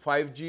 5G,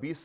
20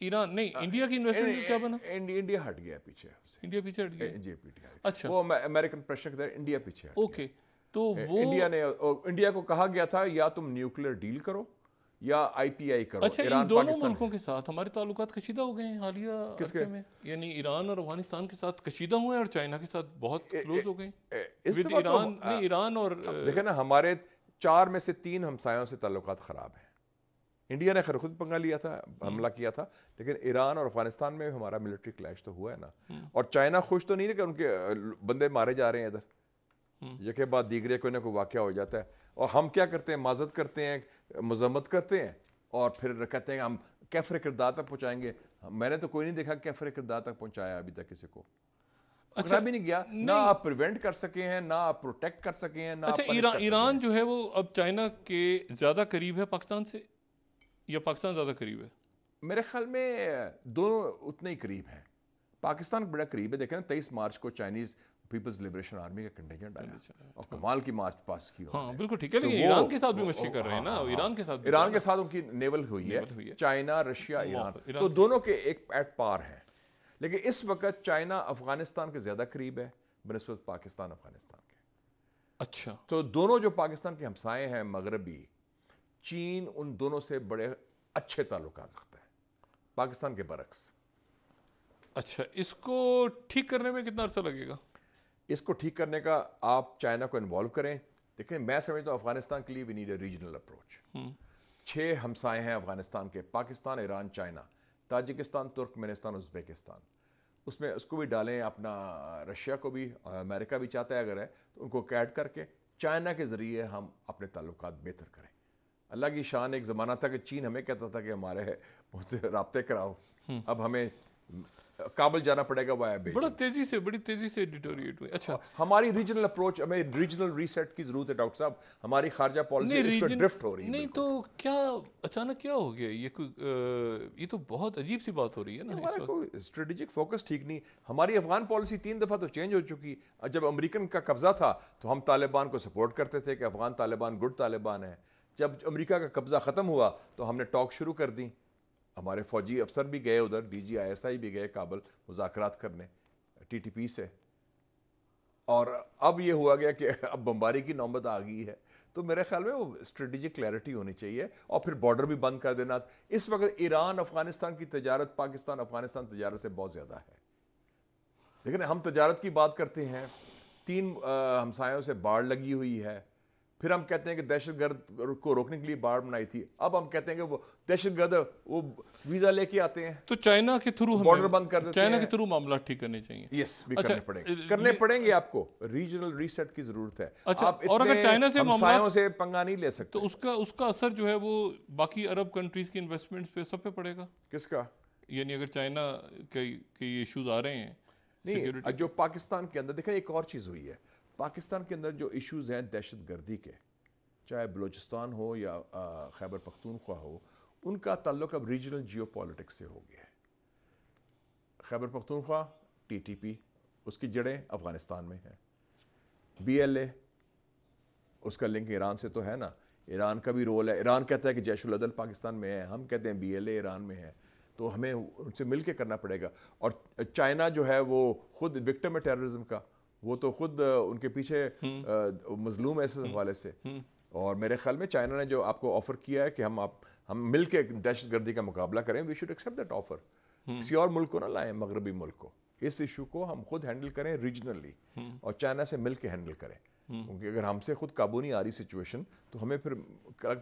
Iran نہیں، India کی investment کیا بنا؟ انڈیا ہٹ گیا پیچھے، انڈیا پیچھے ہٹ گیا، جی پیچھے اچھا وہ امریکن پریشر کے انڈیا پیچھے ہٹ اوکے، تو وہ انڈیا نے انڈیا کو کہا گیا تھا یا تم نیوکلیر ڈیل کرو یا آئی پی آئی کرو. اچھا ان دونوں ملکوں کے ساتھ ہمارے تعلقات کشیدہ ہو گئے ہیں حالیہ عرصے میں، یعنی ایران اور افغانستان کے ساتھ کشیدہ ہوئے ہیں اور چائنا کے ساتھ بہت کلوز ہو گئے ہیں ود ایران. نہیں ایران اور دیکھیں نا ہمارے 4 میں سے 3 ہمسایوں سے تعلقات خراب ہیں. انڈیا نے خود پنگا لیا تھا، حملہ کیا تھا، لیکن ایران اور افغانستان میں ہمارا ملٹری کلیش تو ہوا ہے نا. اور چائنا خوش تو نہیں ہے کہ ان کے بندے مارے جا رہے ہیں ادھر، یکے بعد دیگرے کوئی نہ کوئی واقعہ ہو جاتا ہے. اور ہم کیا کرتے ہیں، معذرت کرتے ہیں، مذمت کرتے ہیں اور پھر کہتے ہیں ہم کیفر کردار تک پہنچائیں گے. میں نے تو کوئی نہیں دیکھا کیفر کردار تک پہنچایا ابھی تک کسی کو. پکڑا بھی نہیں گیا، نہ آپ پریونٹ کر سکے ہیں، نہ آپ پروٹیکٹ کر سکے ہیں، نہ آپ پنش کر سکے ہیں. ایران جو ہے وہ اب چائنا کے زیادہ قریب ہے پاکستان سے یا پاکستان زیادہ قریب ہے؟ میرے خیال میں دونوں اتنے ہی قریب ہیں. پاکستان بڑا قریب ہے. دیکھیں نا 23 مارچ کو چائنیز پیپلز لبریشن آرمی کا کنٹینجنٹ آیا اور کمال کی مارچ پاسٹ کی. ہاں بالکل ٹھیک ہے، لیکن ایران کے ساتھ بھی مشقیں کر رہے ہیں نا، ایران کے ساتھ ان کی نیول ہوئی ہے، چائنا، رشیا، ایران، تو دونوں کے ایک ایٹ پار ہیں. لیکن اس وقت چائنا افغانستان کے زیادہ قریب ہے بنسبت پاکستان افغانستان کے. اچھا تو دونوں جو پاکستان کے ہمسائے ہیں مغربی، چین ان دونوں سے بڑے اچھے تعلقات رکھتا ہے پاکستان کے برعکس. اچھا اس کو ٹھیک کرنے میں کتنا عرصہ لگے گا؟ اس کو ٹھیک کرنے کا آپ چائنا کو انوالو کریں. دیکھیں میں سمجھتا ہوں افغانستان کے لیے we need a regional approach. 6 ہمسائے ہیں افغانستان کے، Pakistan, Iran, China, Tajikistan, Turkmenistan, Uzbekistan. اس میں اس کو بھی ڈالیں، اپنا رشیا کو بھی، امریکہ بھی چاہتا ہے اگر ہے تو ان کو ایڈ کر کے چائنا کے ذریعے ہم اپنے تعلقات بہتر کریں. اللہ کی شان ایک زمانہ تھا کہ چین ہمیں کہتا تھا کہ ہمارے مجھ سے رابطے کراؤ، اب ہمیں کابل جانا پڑے گا وایا بیجنگ. بڑی تیزی سے ڈیٹوریٹ ہوئی. اچھا ہماری ریجنل اپروچ، ہمیں ریجنل ریسیٹ کی ضرورت ہے ڈاکٹر صاحب. ہماری خارجہ پالیسی اس پہ ڈرفٹ ہو رہی ہے. نہیں تو کیا اچانک کیا ہو گیا یہ تو بہت عجیب سی بات ہو رہی ہے نا. ہمارا کوئی اسٹریٹجک فوکس ٹھیک نہیں. ہماری افغان پالیسی 3 دفعہ تو چینج ہو چکی. جب امریکن کا قبضہ تھا تو ہم طالبان کو سپورٹ کرتے تھے کہ افغان طالبان گڈ طالبان ہیں. جب امریکہ کا قبضہ ختم ہوا تو ہم نے ٹاک شروع کر دی. ہمارے فوجی افسر بھی گئے ادھر، D G I S I بھی گئے کابل مذاکرات کرنے ٹی ٹی پی سے. اور اب یہ ہوا گیا کہ اب بمباری کی نوبت آ گئی ہے. تو میرے خیال میں وہ اسٹریٹجک کلیئرٹی ہونی چاہیے اور پھر بارڈر بھی بند کر دینا. اس وقت ایران افغانستان کی تجارت پاکستان افغانستان تجارت سے بہت زیادہ ہے. لیکن ہم تجارت کی بات کرتے ہیں، 3 ہمسایوں سے باڑ لگی ہوئی ہے. پھر ہم کہتے ہیں کہ دہشت گرد کو روکنے کے لیے باڑ بنائی تھی. اب ہم کہتے ہیں کہ وہ دہشت گرد وہ ویزا لے کے آتے ہیں تو چائنا کے تھرو بارڈر بند کر دیتے ہیں. چائنا کے تھرو معاملات ٹھیک کرنے چاہیے. یس بھی کرنے پڑیں گے. آپ کو ریجنل ریسیٹ کی ضرورت ہے. آپ اور اگر چائنا سے ہمسایوں سے پنگا نہیں لے سکتے تو اس کا اثر جو ہے وہ باقی عرب کنٹریز کی انویسٹمنٹس پہ سب پہ پڑے گا. کس کا؟ یعنی اگر چائنا کے یہ ایشوز آ رہے ہیں نہیں، جو پاکستان کے اندر دیکھیں ایک اور چیز ہوئی ہے. پاکستان کے اندر جو ایشوز ہیں دہشت گردی کے، چاہے بلوچستان ہو یا خیبر پختونخوا ہو، ان کا تعلق اب ریجنل جیو پالیٹکس سے ہو گیا ہے. Khyber Pakhtunkhwa T T P, اس کی جڑیں افغانستان میں ہیں. بی ایل اے، اس کا لنک ایران سے تو ہے نا. ایران کا بھی رول ہے. ایران کہتا ہے کہ جیش العدل پاکستان میں ہے، ہم کہتے ہیں بی ایل اے ایران میں ہے. تو ہمیں ان سے مل کے کرنا پڑے گا. اور چائنا جو ہے وہ خود وکٹم ہے ٹیررزم کا، وہ تو خود ان کے پیچھے مظلوم ہے اس حوالے سے. اور میرے خیال میں چائنا نے جو آپ کو آفر کیا ہے کہ ہم مل کے دہشت گردی کا مقابلہ کریں، we should accept that offer. کسی اور ملک کو نہ لائیں، مغربی ملک کو. اس ایشو کو ہم خود ہینڈل کریں ریجنلی اور چائنا سے مل کے ہینڈل کریں. کیونکہ اگر ہم سے خود قابو نہیں آ رہی سچویشن تو ہمیں پھر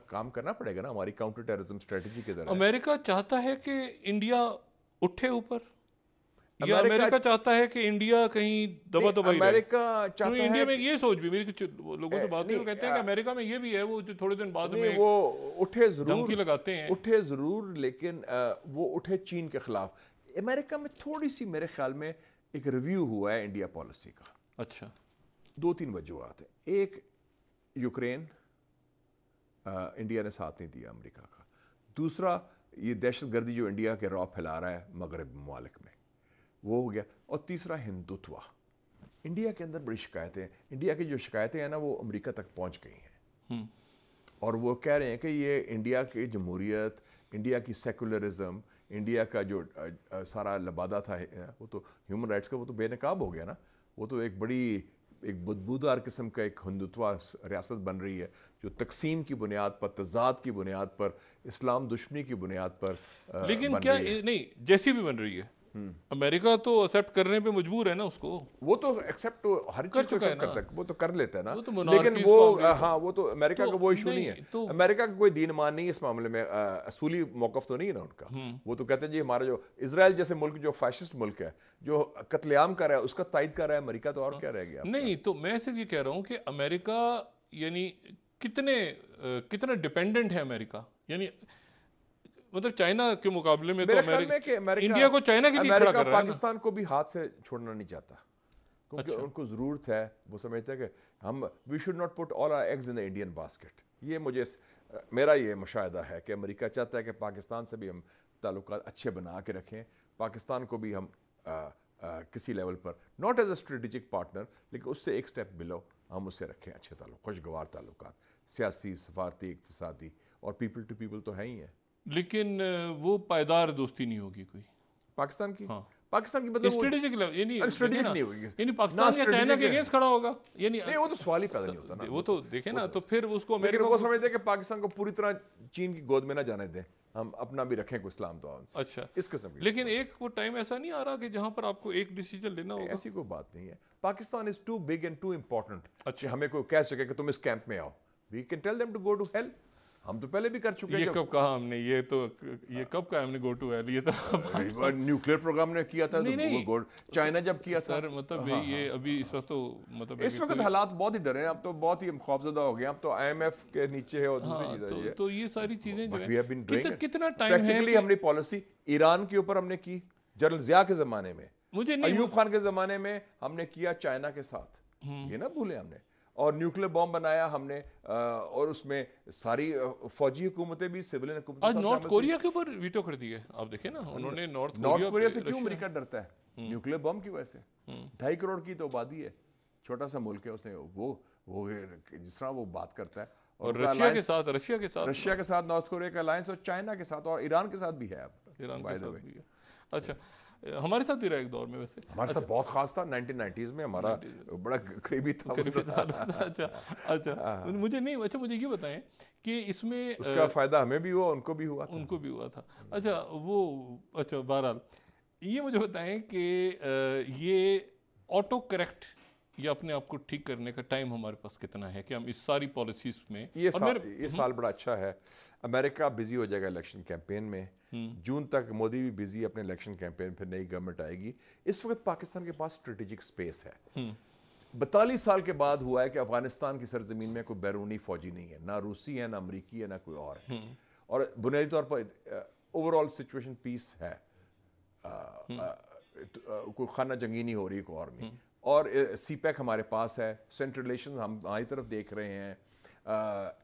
کام کرنا پڑے گا نا ہماری کاؤنٹر ٹیررزم اسٹریٹجی کے ذریعے. امریکہ چاہتا ہے کہ انڈیا اٹھے اوپر، یا امریکہ چاہتا ہے کہ انڈیا کہیں دبا دبائی رہے؟ امریکہ چاہتا ہے، انڈیا میں یہ سوچ بھی، میری لوگوں سے بات ہوئی، وہ کہتے ہیں کہ امریکہ میں یہ بھی ہے، وہ تھوڑے دن بعد میں وہ اٹھے ضرور، دھمکی لگاتے ہیں. اٹھے ضرور، لیکن وہ اٹھے چین کے خلاف. امریکہ میں تھوڑی سی میرے خیال میں ایک ریویو ہوا ہے انڈیا پالیسی کا. اچھا 2-3 وجوہات ہیں. ایک، یوکرین، انڈیا نے ساتھ نہیں دیا امریکہ کا. دوسرا، یہ دہشت گردی جو انڈیا کے رعب پھیلا رہا ہے مغرب ممالک میں، وہ ہو گیا. اور تیسرا، ہندوتوا. انڈیا کے اندر بڑی شکایتیں ہیں. انڈیا کی جو شکایتیں ہیں نا وہ امریکہ تک پہنچ گئی ہیں. اور وہ کہہ رہے ہیں کہ یہ انڈیا کی جمہوریت، انڈیا کی سیکولرزم، انڈیا کا جو سارا لبادہ تھا وہ تو ہیومن رائٹس کا وہ تو بے نقاب ہو گیا نا. وہ تو ایک بڑی ایک بدبودار قسم کا ایک ہندوتوا ریاست بن رہی ہے جو تقسیم کی بنیاد پر, تضاد کی بنیاد پر, اسلام دشمنی کی بنیاد پر لیکن کیا نہیں جیسی بھی بن رہی ہے امریکہ تو ایکسیپٹ کرنے پہ مجبور ہے نا اس کو. وہ تو ایکسیپٹ ہر چیز کو ایکسیپٹ کرتا ہے, وہ تو کر لیتا ہے نا, وہ لیکن وہ ہاں وہ تو امریکہ کا وہ ایشو نہیں ہے. امریکہ کا کوئی دین مان نہیں ہے اس معاملے میں, اصولی موقف تو نہیں ہے نا ان کا. وہ تو کہتے ہیں جی ہمارا جو اسرائیل جیسے ملک جو فیشسٹ ملک ہے جو قتل عام کر رہا ہے اس کا تائید کر رہا ہے امریکہ, تو اور کیا رہ گیا. نہیں تو میں صرف یہ کہہ رہا ہوں کہ امریکہ یعنی کتنا ڈیپینڈنٹ ہے امریکہ, یعنی مطلب چائنا کے مقابلے میں تو انڈیا کو چائنا کے لیے کھڑا کر رہا ہے. پاکستان کو بھی ہاتھ سے چھوڑنا نہیں چاہتا کیونکہ ان کو ضرورت ہے, وہ سمجھتے ہیں کہ ہم we should not put all our eggs in the Indian basket. یہ مجھے میرا یہ مشاہدہ ہے کہ امریکہ چاہتا ہے کہ پاکستان سے بھی ہم تعلقات اچھے بنا کے رکھیں, پاکستان کو بھی ہم کسی level per not as a strategic partner لیکن اس سے ایک سٹیپ بلو ہم اس سے رکھیں اچھے تعلق, خوشگوار تعلقات, سیاسی, سفارتی, اقتصادی اور پیپل ٹو پیپل تو ہے ہی ہیں. لیکن وہ پائیدار دوستی نہیں ہوگی کوئی پاکستان کی. ہاں پاکستان کی مطلب اسٹریٹجک نہیں ہوگی, یعنی پاکستان یا چائنا کے اگینسٹ کھڑا ہوگا, یعنی نہیں وہ تو سوال ہی پیدا نہیں ہوتا نا. وہ تو دیکھیں نا, تو پھر اس کو امریکہ وہ سمجھتے ہیں کہ پاکستان کو پوری طرح چین کی گود میں نہ جانے دیں, ہم اپنا بھی رکھیں کوئی اسلام تو. اچھا اس قسم کی, لیکن ایک وہ ٹائم ایسا نہیں آ رہا کہ جہاں پر آپ کو ایک ڈیسیجن لینا ہوگا. ایسی کوئی بات نہیں ہے. Pakistan is too big and too important کہ ہمیں کوئی کہہ سکے کہ تم اس کیمپ میں آؤ. We can tell them to go to hell. ہم تو پہلے بھی کر چکے ہیں. یہ کب کہا ہم نے, یہ کب کہا ہم نے گو ٹو ہیل, یہ تو نیوکلیئر پروگرام نے کیا تھا, چائنا جب کیا تھا. سر مطلب یہ ابھی اس وقت تو مطلب اس وقت حالات بہت ہی ڈرے ہیں, اب تو بہت ہی خوفزدہ ہو گئے, اب تو آئی ایم ایف کے نیچے ہے اور دوسری چیزیں. تو یہ ساری چیزیں جو ہیں کتنا ٹائم ہے پریکٹیکلی ہم نے پالیسی ایران کے اوپر ہم نے کی, جنرل ضیاء کے زمانے میں, ایوب خان کے زمانے میں ہم نے کیا چائنا کے ساتھ, یہ نہ بھولے ہم نے. اور نیوکلیر بام بنایا ہم نے, اور اس میں ساری فوجی حکومتیں بھی, سیولین حکومتیں. آج نارتھ کوریا کے اوپر ویٹو کر دی ہے, آپ دیکھیں نا, انہوں نے نارتھ کوریا سے کیوں امریکہ ڈرتا ہے؟ نیوکلیر بم کی وجہ سے. 2.5 کروڑ کی تو آبادی ہے, چھوٹا سا ملک ہے, اس نے وہ جس طرح وہ بات کرتا ہے. اور رشیا کے ساتھ نارتھ کوریا کا الائنس, اور چائنا کے ساتھ, اور ایران کے ساتھ بھی ہے. ایران کے ساتھ بھی ہے. اچھا ہمارے ساتھ بھی رہا ایک دور میں, ویسے ہمارے ساتھ بہت خاص تھا 1990s میں, ہمارا بڑا قریبی تھا. اچھا مجھے نہیں, اچھا مجھے یہ بتائیں کہ اس میں اس کا فائدہ ہمیں بھی ہوا, ان کو بھی ہوا تھا. اچھا اچھا بہرحال یہ مجھے بتائیں کہ یہ آٹو کریکٹ یا اپنے آپ کو ٹھیک کرنے کا ٹائم ہمارے پاس کتنا ہے کہ ہم اس ساری پالیسیز میں. یہ سال بڑا اچھا ہے, امریکہ بزی ہو جائے گا الیکشن کیمپین میں, جون تک مودی بھی بزی اپنے الیکشن کیمپین, پھر نئی گورنمنٹ آئے گی. اس وقت پاکستان کے پاس اسٹریٹجک سپیس ہے. 42 سال کے بعد ہوا ہے کہ افغانستان کی سرزمین میں کوئی بیرونی فوجی نہیں ہے, نہ روسی ہے, نہ امریکی ہے, نہ کوئی اور ہے, اور بنیادی طور پر اوور آل سچویشن پیس ہے, کوئی خانہ جنگی نہیں ہو رہی, کوئی اور نہیں. اور سی پیک ہمارے پاس ہے, سینٹرل ریلیشن ہم ہماری طرف دیکھ رہے ہیں.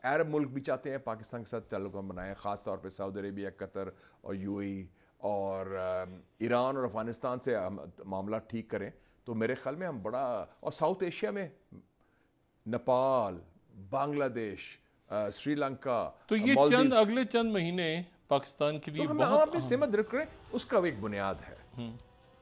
عرب ملک بھی چاہتے ہیں پاکستان کے ساتھ تعلق ہم بنائیں, خاص طور پہ سعودی عربیہ, قطر اور یو اے ای, اور ایران اور افغانستان سے ہم معاملہ ٹھیک کریں تو میرے خیال میں ہم بڑا, اور ساؤتھ ایشیا میں نیپال, بنگلہ دیش, سری لنکا, تو یہ اگلے چند مہینے پاکستان کے لیے ہم اپنی سمت رکھ رہے ہیں. اس کا ایک بنیاد ہے,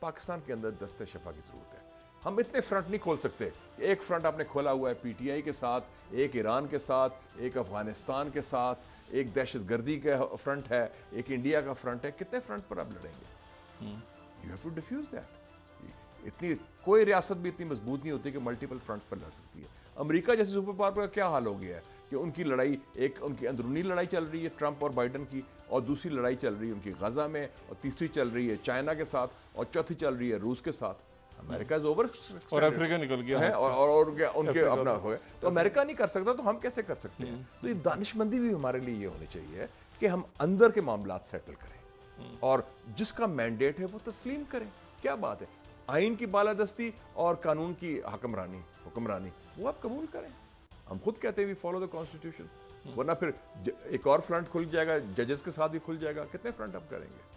پاکستان کے اندر دستِ شفا کی ضرورت ہے. ہم اتنے فرنٹ نہیں کھول سکتے. ایک فرنٹ آپ نے کھولا ہوا ہے پی ٹی آئی کے ساتھ, ایک ایران کے ساتھ, ایک افغانستان کے ساتھ, ایک دہشت گردی کا فرنٹ ہے, ایک انڈیا کا فرنٹ ہے. کتنے فرنٹ پر آپ لڑیں گے؟ You have to defuse that. اتنی کوئی ریاست بھی اتنی مضبوط نہیں ہوتی کہ ملٹیپل فرنٹس پر لڑ سکتی ہے. امریکہ جیسے سپر پاور کا کیا حال ہو گیا ہے کہ ان کی لڑائی, ایک ان کی اندرونی لڑائی چل رہی ہے ٹرمپ اور بائیڈن کی, اور دوسری لڑائی چل رہی ہے ان کی غزہ میں, اور تیسری چل رہی ہے چائنا کے ساتھ, اور چوتھی چل رہی ہے روس کے ساتھ. امریکہ از اوور, اور افریقہ نکل گیا ہے, اور ان کے اپنا ہوئے, تو امریکہ نہیں کر سکتا تو ہم کیسے کر سکتے ہیں؟ تو یہ دانش مندی بھی ہمارے لیے یہ ہونی چاہیے کہ ہم اندر کے معاملات سیٹل کریں, اور جس کا مینڈیٹ ہے وہ تسلیم کریں. کیا بات ہے, آئین کی بالادستی اور قانون کی حکمرانی وہ آپ قبول کریں. ہم خود کہتے ہیں وی فالو دا کانسٹیٹیوشن, ورنہ پھر ایک اور فرنٹ کھل جائے گا, ججز کے ساتھ بھی کھل جائے گا. کتنے فرنٹ آپ کریں گے؟